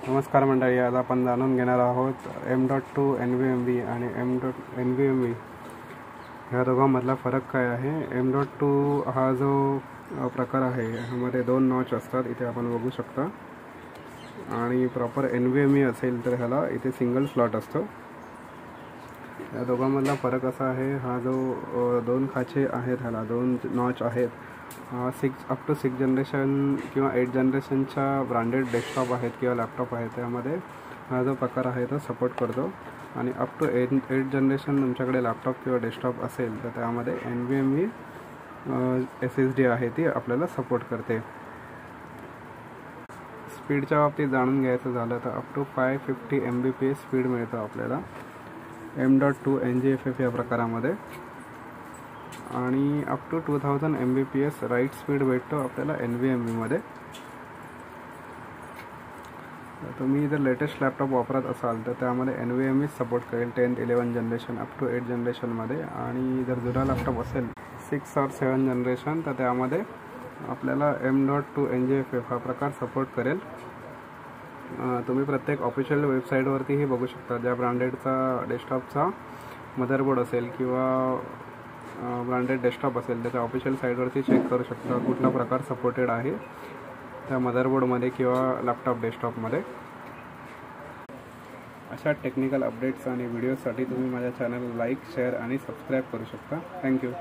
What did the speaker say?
नमस्कार मंडळी, आज आपण जाणून घेणार आहोत M.2 NVMe आणि M.NVMe ह्या दोघांमधला फरक काय आहे। M.2 हा जो प्रकार आहे ह्यामध्ये 2 नॉच असतात, इथे आपण बघू शकता। आणि प्रॉपर NVMe असेल तर ह्याला इथे सिंगल स्लॉट असतो। या दोघांमधला फरक असा आहे, हा जो 2 खाचे आहेत, ह्याला 2 नॉच आहेत, 6 up to 6 जनरेशन किंवा 8 जनरेशनच्या ब्रँडेड डेस्कटॉप आहेत किंवा लॅपटॉप आहेत त्यामध्ये हा जो प्रकार आहे तो सपोर्ट करतो। आणि अप टू 8 जनरेशन तुमच्याकडे लॅपटॉप किंवा डेस्कटॉप असेल तर त्यामध्ये NVMe SSD आहे ती आपल्याला सपोर्ट करते। स्पीडच्या बाबतीत जाणून घ्यायचं झालं तर अप टू 550 Mbps स्पीड मिळतो आपल्याला M.2 NGFF या प्रकारामध्ये। आणि up to 2000 Mbps write speed भेटतो आपल्याला NVMe मध्ये। तुम्ही जर लेटेस्ट लॅपटॉप वापरत असाल तर त्यामध्ये NVMe सपोर्ट करेल 10th 11 जनरेशन अप टू 8 जनरेशनमध्ये। आणि जर जुना लॅपटॉप असेल 6 or 7 जनरेशन तर त्यामध्ये आपल्याला M.2 NGFF हा प्रकार सपोर्ट करेल। तुम्ही प्रत्येक ऑफिशियल वेबसाईटवरतीही बघू शकता, ज्या ब्रँडेडचा डेस्कटॉपचा मदरबोर्ड असेल किंवा ब्रँडेड डेस्कटॉप असेल त्याच्या ऑफिशियल साईटवरती चेक करू शकता कुठला प्रकार सपोर्टेड आहे त्या मदरबोर्डमध्ये किंवा लॅपटॉप डेस्कटॉपमध्ये। अशा टेक्निकल अपडेट्स आणि व्हिडिओसाठी तुम्ही माझ्या चॅनल लाईक, शेअर आणि सबस्क्राईब करू शकता। थँक्यू।